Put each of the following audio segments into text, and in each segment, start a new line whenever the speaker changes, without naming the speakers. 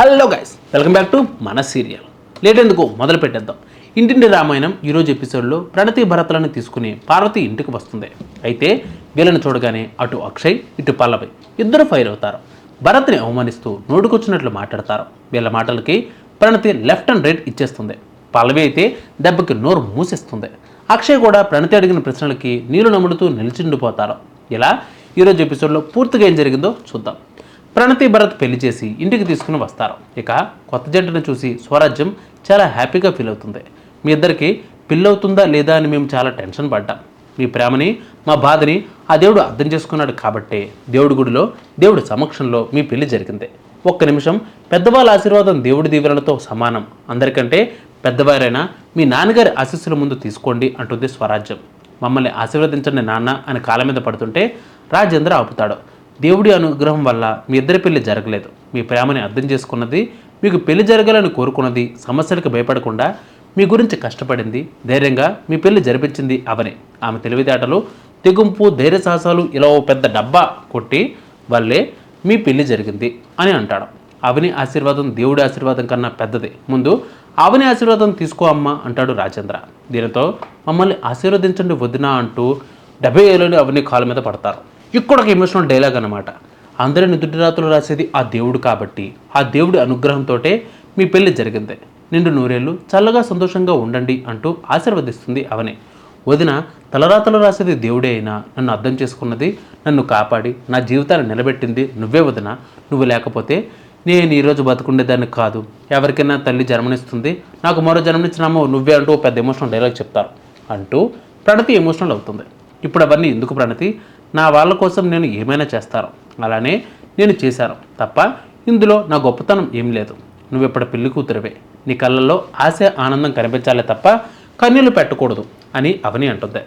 Hello guys, welcome back to మన serial. Late ఎందుకు మొదలు పెట్టేద్దాం. ఇంటింటి రామాయణం ఈరోజు ఎపిసోడ్లో ప్రణతి భరత్లను తీసుకుని పార్వతి ఇంటికి వస్తుంది. అయితే వీళ్ళని చూడగానే అటు అక్షయ్ ఇటు పల్లవి ఇద్దరు ఫైర్ అవుతారు. భరత్ని అవమానిస్తూ నోటుకొచ్చినట్లు మాట్లాడతారు. వీళ్ళ మాటలకి ప్రణతి లెఫ్ట్ అండ్ రైట్ ఇచ్చేస్తుంది. పల్లవి అయితే దెబ్బకి నోరు మూసేస్తుంది. అక్షయ్ కూడా ప్రణతి అడిగిన ప్రశ్నలకి నీళ్లు నమ్ముడుతూ నిలిచిండిపోతారు. ఇలా ఈరోజు ఎపిసోడ్లో పూర్తిగా ఏం జరిగిందో చూద్దాం. ప్రణతి భరత్ పెళ్లి చేసి ఇంటికి తీసుకుని వస్తారు. ఇక కొత్త జంటను చూసి స్వరాజ్యం చాలా హ్యాపీగా ఫీల్ అవుతుంది. మీ ఇద్దరికి పిల్లవుతుందా లేదా అని మేము చాలా టెన్షన్ పడ్డాం. మీ ప్రేమని మా బాధని ఆ దేవుడు అర్థం చేసుకున్నాడు కాబట్టే దేవుడి గుడిలో దేవుడి సమక్షంలో మీ పెళ్లి జరిగింది. ఒక్క నిమిషం పెద్దవాళ్ళ ఆశీర్వాదం దేవుడి దీవెనలతో సమానం. అందరికంటే పెద్దవారైనా మీ నాన్నగారి ఆశీస్సుల ముందు తీసుకోండి అంటుంది స్వరాజ్యం. మమ్మల్ని ఆశీర్వదించండి నాన్న అని కాళ్ళ మీద పడుతుంటే రాజేంద్ర ఆపుతాడు. దేవుడి అనుగ్రహం వల్ల మీ ఇద్దరి పెళ్లి జరగలేదు. మీ ప్రేమని అర్థం చేసుకున్నది, మీకు పెళ్లి జరగాలని కోరుకున్నది, సమస్యలకు భయపడకుండా మీ గురించి కష్టపడింది, ధైర్యంగా మీ పెళ్లి జరిపించింది అవని. ఆమె తెలివితేటలు, తెగుంపు, ధైర్య సాహసాలు ఇలా ఓ పెద్ద డబ్బా కొట్టి వల్లే మీ పెళ్లి జరిగింది అని అంటాడు. అవని ఆశీర్వాదం దేవుడి ఆశీర్వాదం కన్నా పెద్దది. ముందు అవని ఆశీర్వాదం తీసుకో అమ్మా అంటాడు రాజేంద్ర. దీనితో మమ్మల్ని ఆశీర్వదించండి వదినా అంటూ 70 ఏళ్ళని అవని కాళ్ళ మీద పడతారు. ఇక్కడ ఒక ఎమోషనల్ డైలాగ్ అనమాట. అందరి నుదుటి రాత్రులు రాసేది ఆ దేవుడు కాబట్టి ఆ దేవుడి అనుగ్రహంతో మీ పెళ్లి జరిగింది. నిండు నూరేళ్ళు చల్లగా సంతోషంగా ఉండండి అంటూ ఆశీర్వదిస్తుంది అవని. వదిన తలరాతలు రాసేది దేవుడే అయినా నన్ను అర్థం చేసుకున్నది, నన్ను కాపాడి నా జీవితాన్ని నిలబెట్టింది నువ్వే వదిన. నువ్వు లేకపోతే నేను ఈరోజు బతుకుండేదాన్ని కాదు. ఎవరికైనా తల్లి జన్మనిస్తుంది, నాకు మరో జన్మనిచ్చినామో నువ్వే అంటూ పెద్ద ఎమోషనల్ డైలాగ్ చెప్తారు. అంటూ ప్రణతి ఎమోషనల్ అవుతుంది. ఇప్పుడు అవన్నీ ఎందుకు ప్రణతి? నా వాళ్ళ కోసం నేను ఏమైనా చేస్తాను, అలానే నేను చేశాను తప్ప ఇందులో నా గొప్పతనం ఏం లేదు. నువ్వు ఇప్పుడు పెళ్లి కూతురివే, నీ కళ్ళల్లో ఆశ ఆనందం కనిపించాలే తప్ప కన్నీళ్లు పెట్టకూడదు అని అవని అంటుంది.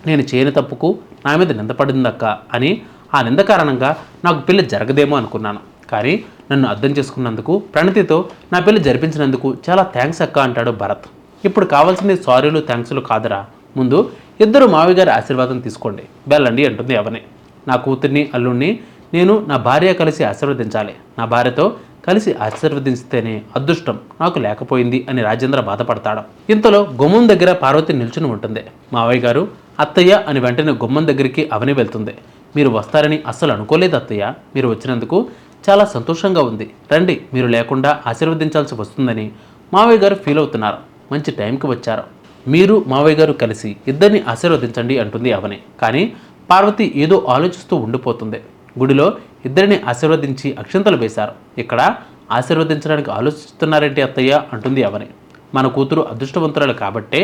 నేను చేయని తప్పుకు నా మీద నింద పడిందక్క అని ఆ నింద కారణంగా నాకు పెళ్లి జరగదేమో అనుకున్నాను. కానీ నన్ను అర్థం చేసుకున్నందుకు, ప్రణతితో నా పెళ్లి జరిపించినందుకు చాలా థ్యాంక్స్ అక్క అంటాడు భరత్. ఇప్పుడు కావాల్సింది సారీలు థ్యాంక్స్లు కాదురా, ముందు ఇద్దరు మావి గారి ఆశీర్వాదం తీసుకోండి, వెళ్ళండి అంటుంది అవని. నా కూతుర్ని అల్లుణ్ణి నేను నా భార్య కలిసి ఆశీర్వదించాలి. నా భార్యతో కలిసి ఆశీర్వదిస్తేనే అదృష్టం నాకు లేకపోయింది అని రాజేంద్ర బాధపడతాడు. ఇంతలో గుమ్మం దగ్గర పార్వతి నిల్చుని ఉంటుంది. మావయ్య గారు అత్తయ్య అని వెంటనే గుమ్మం దగ్గరికి అవని వెళ్తుంది. మీరు వస్తారని అస్సలు అనుకోలేదు అత్తయ్య, మీరు వచ్చినందుకు చాలా సంతోషంగా ఉంది. రండి, మీరు లేకుండా ఆశీర్వదించాల్సి వస్తుందని మావయ్య గారు ఫీల్ అవుతున్నారు. మంచి టైంకి వచ్చారు. మీరు మావయ్య గారు కలిసి ఇద్దరిని ఆశీర్వదించండి అంటుంది అవని. కానీ పార్వతి ఏదో ఆలోచిస్తూ ఉండిపోతుంది. గుడిలో ఇద్దరిని ఆశీర్వదించి అక్షంతలు వేశారు. ఇక్కడ ఆశీర్వదించడానికి ఆలోచిస్తున్నారేంటి అత్తయ్య అంటుంది అవని. మన కూతురు అదృష్టవంతురాలు కాబట్టే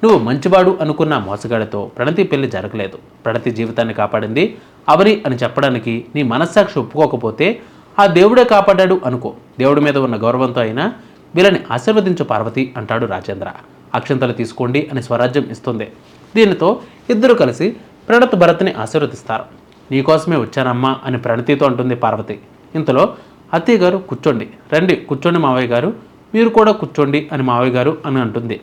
నువ్వు మంచివాడు అనుకున్న మోసగాడితో ప్రణతి పెళ్లి జరగలేదు. ప్రణతి జీవితాన్ని కాపాడింది అవని అని చెప్పడానికి నీ మనస్సాక్షి ఒప్పుకోకపోతే ఆ దేవుడే కాపాడాడు అనుకో. దేవుడి మీద ఉన్న గౌరవంతో అయినా వీళ్ళని ఆశీర్వదించు పార్వతి అంటాడు రాజేంద్ర. అక్షంతలు తీసుకోండి అని స్వరాజ్యం ఇస్తుంది. దీనితో ఇద్దరు కలిసి ప్రణత్ భరత్ని ఆశీర్వదిస్తారు. నీకోసమే వచ్చానమ్మా అని ప్రణతితో అంటుంది పార్వతి. ఇంతలో అత్తయ్య గారు కూర్చోండి, రండి కూర్చోండి మావయ్య గారు, మీరు కూడా కూర్చోండి అని మావయ్య గారు అని అంటుంది.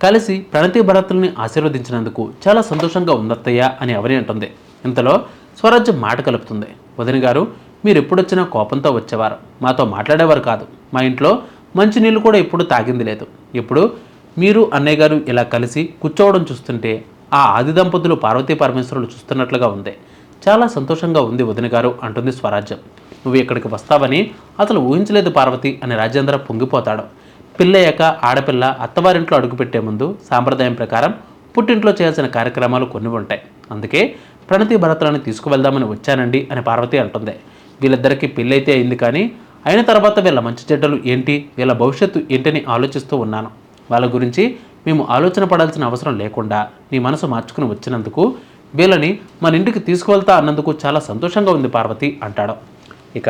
కలిసి ప్రణతి భరత్ని ఆశీర్వదించినందుకు చాలా సంతోషంగా ఉందత్తయ్య అని అవని అంటుంది. ఇంతలో స్వరాజ్యం మాట కలుపుతుంది. వదిన గారు, మీరు ఎప్పుడొచ్చినా కోపంతో వచ్చేవారు, మాతో మాట్లాడేవారు కాదు. మా ఇంట్లో మంచినీళ్ళు కూడా ఎప్పుడు తాగింది లేదు. ఇప్పుడు మీరు అన్నయ్య గారు ఇలా కలిసి కూర్చోవడం చూస్తుంటే ఆ ఆది దంపతులు పార్వతీ పరమేశ్వరులు చూస్తున్నట్లుగా ఉంది. చాలా సంతోషంగా ఉంది వదిన గారు అంటుంది స్వరాజ్యం. నువ్వు ఇక్కడికి వస్తావని అసలు ఊహించలేదు పార్వతి అని రాజేంద్ర పొంగిపోతాడు. పిల్లయ్యాక ఆడపిల్ల అత్తవారింట్లో అడుగుపెట్టే ముందు సాంప్రదాయం ప్రకారం పుట్టింట్లో చేయాల్సిన కార్యక్రమాలు కొన్ని ఉంటాయి. అందుకే ప్రణతి భరత్లను తీసుకువెళ్దామని వచ్చానండి అని పార్వతి అంటుంది. వీళ్ళిద్దరికీ పెళ్ళైతే అయింది, కానీ అయిన తర్వాత వీళ్ళ మంచి చెడ్డలు ఏంటి, వీళ్ళ భవిష్యత్తు ఏంటని ఆలోచిస్తూ ఉన్నాను. వాళ్ళ గురించి మేము ఆలోచన పడాల్సిన అవసరం లేకుండా నీ మనసు మార్చుకుని వచ్చినందుకు, వీళ్ళని మన ఇంటికి తీసుకువెళ్తా అన్నందుకు చాలా సంతోషంగా ఉంది పార్వతి అంటాడు. ఇక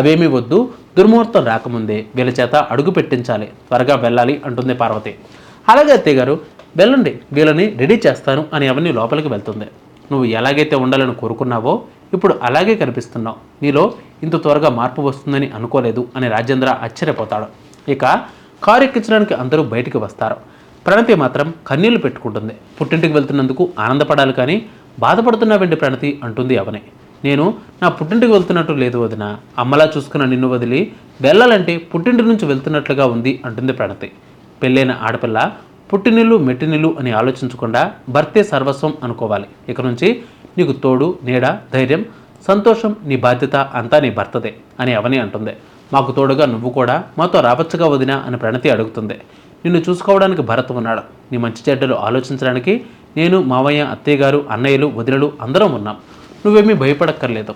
అవేమీ వద్దు, దుర్ముహూర్తం రాకముందే వీళ్ళ చేత అడుగు పెట్టించాలి, త్వరగా వెళ్ళాలి అంటుంది పార్వతి. అలాగే అత్తయ్య గారు వెళ్ళండి, వీళ్ళని రెడీ చేస్తాను అని అవన్నీ లోపలికి వెళ్తుంది. నువ్వు ఎలాగైతే ఉండాలని కోరుకున్నావో ఇప్పుడు అలాగే కనిపిస్తున్నావు. నీలో ఇంత త్వరగా మార్పు వస్తుందని అనుకోలేదు అని రాజేంద్ర ఆశ్చర్యపోతాడు. ఇక కారు ఎక్కించడానికి అందరూ బయటికి వస్తారు. ప్రణతి మాత్రం కన్నీళ్లు పెట్టుకుంటుంది. పుట్టింటికి వెళ్తున్నందుకు ఆనందపడాలి కానీ బాధపడుతున్నావేంటి ప్రణతి అంటుంది అవని. నేను నా పుట్టింటికి వెళ్తున్నట్టు లేదు వదిన, అమ్మలా చూసుకున్న నిన్ను వదిలి వెళ్ళాలంటే పుట్టింటి నుంచి వెళ్తున్నట్లుగా ఉంది అంటుంది ప్రణతి. పెళ్ళైన ఆడపిల్ల పుట్టినిల్లు మెట్టినిల్లు అని ఆలోచించకుండా భర్తే సర్వస్వం అనుకోవాలి. ఇక నుంచి నీకు తోడు నీడ ధైర్యం సంతోషం నీ బాధ్యత అంతా నీ భర్తదే అని అవని అంటుంది. మాకు తోడుగా నువ్వు కూడా మాతో రావచ్చుగా వదిన అని ప్రణతి అడుగుతుంది. నిన్ను చూసుకోవడానికి భరత్ ఉన్నాడు. నీ మంచి చెడ్డలు ఆలోచించడానికి నేను మావయ్య అత్తయ్య గారు అన్నయ్యలు వదినలు అందరం ఉన్నాం. నువ్వేమీ భయపడక్కర్లేదు.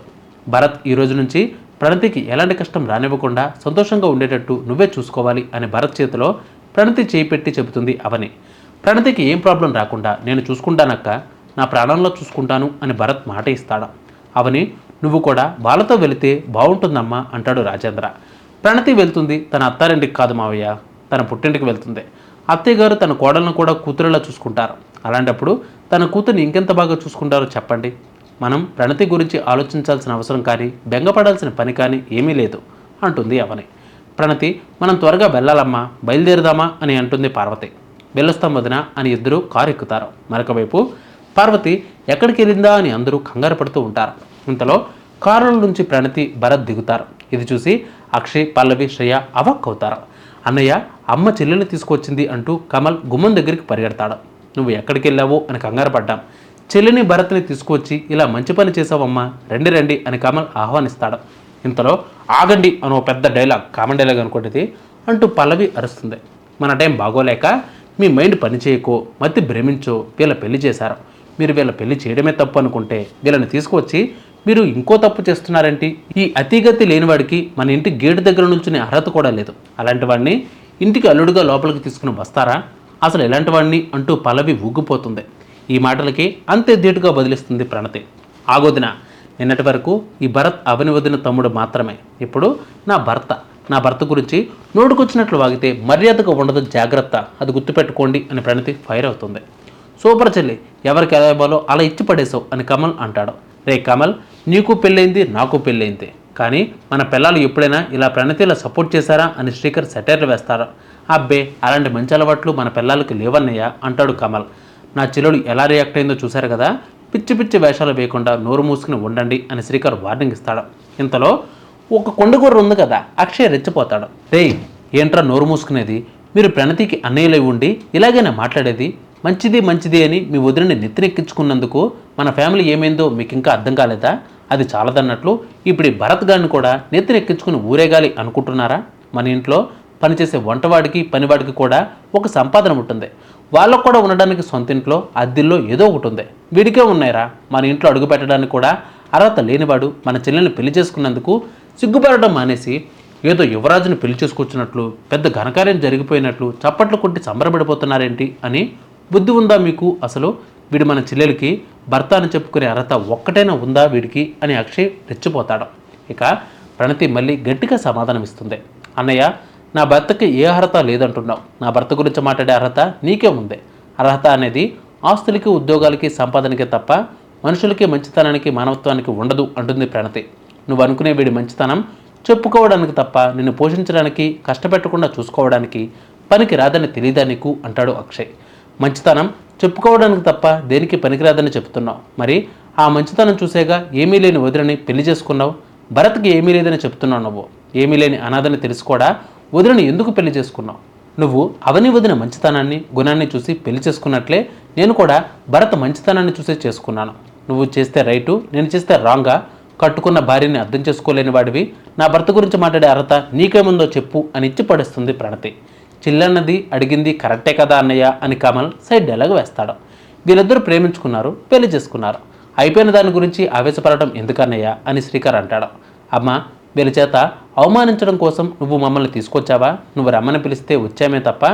భరత్ ఈ రోజు నుంచి ప్రణతికి ఎలాంటి కష్టం రానివ్వకుండా సంతోషంగా ఉండేటట్టు నువ్వే చూసుకోవాలి అని భరత్ చేతిలో ప్రణతి చేయి పెట్టి చెబుతుంది అవని. ప్రణతికి ఏం ప్రాబ్లం రాకుండా నేను చూసుకుంటానక్క, నా ప్రాణంలో చూసుకుంటాను అని భరత్ మాట ఇస్తాడు. అవని నువ్వు కూడా వాళ్ళతో వెళితే బాగుంటుందమ్మా అంటాడు రాజేంద్ర. ప్రణతి వెళ్తుంది తన అత్తారింటికి కాదు మావయ్య, తన పుట్టింటికి వెళ్తుంది. అత్తయ్య గారు తన కోడలను కూడా కూతురులా చూసుకుంటారు. అలాంటప్పుడు తన కూతుర్ని ఇంకెంత బాగా చూసుకుంటారో చెప్పండి. మనం ప్రణతి గురించి ఆలోచించాల్సిన అవసరం కానీ బెంగపడాల్సిన పని కానీ ఏమీ లేదు అంటుంది అవని. ప్రణతి మనం త్వరగా వెళ్ళాలమ్మా, బయలుదేరుదామా అని అంటుంది పార్వతి. వెళ్ళొస్తాం వదిన అని ఇద్దరు కారు ఎక్కుతారు. మరొక వైపు పార్వతి ఎక్కడికి వెళ్ళిందా అని అందరూ కంగారు పడుతూ ఉంటారు. ఇంతలో కారుల నుంచి ప్రణతి భరత్ దిగుతారు. ఇది చూసి అక్షయ్ పల్లవి శ్రేయ అవక్కవుతారు. అన్నయ్య అమ్మ చెల్లెల్ని తీసుకొచ్చింది అంటూ కమల్ గుమ్మం దగ్గరికి పరిగెడతాడు. నువ్వు ఎక్కడికి వెళ్ళావో అని కంగారు పడ్డాం. చెల్లిని భరత్ని తీసుకొచ్చి ఇలా మంచి పని చేసావమ్మా, రండి రండి అని కమల్ ఆహ్వానిస్తాడు. ఇంతలో ఆగండి అని ఒక పెద్ద డైలాగ్, కామన్ డైలాగ్ అనుకుంటుంది అంటూ పల్లవి అరుస్తుంది. మన టైం బాగోలేక మీ మైండ్ పని చేయకో మతి భ్రమించో వీళ్ళ పెళ్లి చేశారు. మీరు వీళ్ళ పెళ్లి చేయడమే తప్పు అనుకుంటే వీళ్ళని తీసుకువచ్చి మీరు ఇంకో తప్పు చేస్తున్నారేంటి? ఈ అతిగతి లేనివాడికి మన ఇంటి గేటు దగ్గర నుంచునే అర్హత కూడా లేదు. అలాంటి వాడిని ఇంటికి అల్లుడుగా లోపలికి తీసుకుని వస్తారా? అసలు ఎలాంటి వాడిని అంటూ పల్లవి ఊగిపోతుంది. ఈ మాటలకి అంతే ధీటుగా బదిలిస్తుంది ప్రణతి. ఆగొదిన, నిన్నటి వరకు ఈ భరత్ అవని వదిన తమ్ముడు మాత్రమే, ఇప్పుడు నా భర్త గురించి నోటుకొచ్చినట్లు వాగితే మర్యాదగా ఉండదు, జాగ్రత్త, అది గుర్తుపెట్టుకోండి అని ప్రణతి ఫైర్ అవుతుంది. సూపర్ చెల్లి, ఎవరికి ఎలా ఇవ్వాలో అలా ఇచ్చి పడేసావు అని కమల్ అంటాడు. రే కమల్, నీకు పెళ్ళైంది నాకు పెళ్ళైంది, కానీ మన పిల్లలు ఎప్పుడైనా ఇలా ప్రణతిలా సపోర్ట్ చేశారా అని శ్రీకర్ సెటైర్లు వేస్తారు. అబ్బే, అలాంటి మంచి అలవాట్లు మన పిల్లలకి లేవన్నయ్య అంటాడు కమల్. నా చెల్లెలు ఎలా రియాక్ట్ అయిందో చూశారు కదా, పిచ్చి పిచ్చి వేషాలు వేయకుండా నోరు మూసుకుని ఉండండి అని శ్రీకర్ వార్నింగ్ ఇస్తాడు. ఇంతలో ఒక కొండగూర ఉంది కదా, అక్షయ్ రెచ్చిపోతాడు. రే ఏంట్రా నోరు మూసుకునేది, మీరు ప్రణతికి అన్నయ్యలై ఉండి ఇలాగైనా మాట్లాడేది? మంచిది అని మీ వదిలిని నెత్తినెక్కించుకున్నందుకు మన ఫ్యామిలీ ఏమైందో మీకు ఇంకా అర్థం కాలేదా? అది చాలదన్నట్లు ఇప్పుడు ఈ భరత్ గారిని కూడా నెత్తినెక్కించుకుని ఊరేగాలి అనుకుంటున్నారా? మన ఇంట్లో పనిచేసే వంటవాడికి పనివాడికి కూడా ఒక సంపాదన ఉంటుంది. వాళ్ళకు కూడా ఉండడానికి సొంత ఇంట్లో అద్దెల్లో ఏదో ఒకటి ఉంది. వీడికే ఉన్నాయిరా. మన ఇంట్లో అడుగు పెట్టడానికి కూడా అర్హత లేనివాడు మన చెల్లెల్ని పెళ్లి చేసుకున్నందుకు సిగ్గుపడడం మానేసి ఏదో యువరాజుని పెళ్లి చేసుకొచ్చినట్లు పెద్ద ఘనకార్యం జరిగిపోయినట్లు చప్పట్లు కొట్టి సంబరపడిపోతున్నారేంటి అని బుద్ధి ఉందా మీకు? అసలు వీడు మన చెల్లెలకి భర్త అని చెప్పుకునే అర్హత ఒక్కటైనా ఉందా వీడికి అని అక్షయ్ రెచ్చిపోతాడు. ఇక ప్రణతి మళ్ళీ గట్టిగా సమాధానం ఇస్తుంది. అన్నయ్య, నా భర్తకి ఏ అర్హత లేదంటున్నావు. నా భర్త గురించి మాట్లాడే అర్హత నీకే ఉంది. అర్హత అనేది ఆస్తులకి ఉద్యోగాలకి సంపాదనకే తప్ప మనుషులకి మంచితనానికి మానవత్వానికి ఉండదు అంటుంది ప్రణతి. నువ్వు అనుకునే వీడి మంచితనం చెప్పుకోవడానికి తప్ప నిన్ను పోషించడానికి కష్టపెట్టకుండా చూసుకోవడానికి పనికి రాదని తెలియదా నీకు అంటాడు అక్షయ్. మంచితనం చెప్పుకోవడానికి తప్ప దేనికి పనికిరాదని చెప్తున్నావు. మరి ఆ మంచితనం చూసేగా ఏమీ లేని వదిలని పెళ్లి చేసుకున్నావు. భరత్కి ఏమీ లేదని చెప్తున్నావు. నువ్వు ఏమీ లేని అనాథని తెలుసు కూడా వదిలని ఎందుకు పెళ్లి చేసుకున్నావు? నువ్వు అవని వదిన మంచితనాన్ని గుణాన్ని చూసి పెళ్లి చేసుకున్నట్లే నేను కూడా భరత్ మంచితనాన్ని చూసి చేసుకున్నాను. నువ్వు చేస్తే రైటు, నేను చేస్తే రాంగా? కట్టుకున్న భార్యని అర్థం చేసుకోలేని వాడివి నా భర్త గురించి మాట్లాడే అర్హత నీకేముందో చెప్పు అని ఇచ్చి పడేస్తుంది ప్రణతి. చిల్లన్నది అడిగింది కరెక్టే కదా అన్నయ్య అని కమల్ సైడ్ డైలాగ్ వేస్తాడు. వీళ్ళిద్దరూ ప్రేమించుకున్నారు, పెళ్లి చేసుకున్నారు. అయిపోయిన దాని గురించి ఆవేశపడటం ఎందుకన్నయ్య అని శ్రీకర్ అంటాడు. అమ్మ, వీళ్ళ చేత అవమానించడం కోసం నువ్వు మమ్మల్ని తీసుకొచ్చావా? నువ్వు రమ్మని పిలిస్తే వచ్చామే తప్ప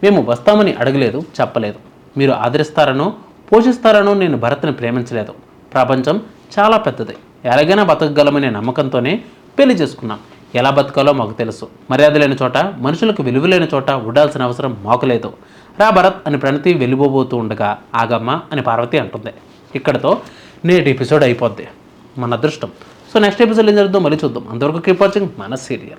మేము వస్తామని అడగలేదు, చెప్పలేదు. మీరు ఆదరిస్తారనో పోషిస్తారనో నేను భరత్ని ప్రేమించలేదు. ప్రపంచం చాలా పెద్దది, ఎలాగైనా బతకగలమనే నమ్మకంతోనే పెళ్లి చేసుకున్నాం. ఎలా బతకాలో మాకు తెలుసు. మర్యాద లేని చోట, మనుషులకు విలువ లేని చోట ఉండాల్సిన అవసరం మాకు లేదు. రా భరత్ అని ప్రణతి వెళ్ళిపోబోతూ ఉండగా ఆగమ్మ అని పార్వతి అంటుంది. ఇక్కడతో నేటి ఎపిసోడ్ అయిపోద్ది. మన అదృష్టం. సో నెక్స్ట్ ఎపిసోడ్ ఏం జరుగుతుందో మళ్ళీ చూద్దాం. అంతవరకు కీప్ వాచింగ్ మన సీరియల్.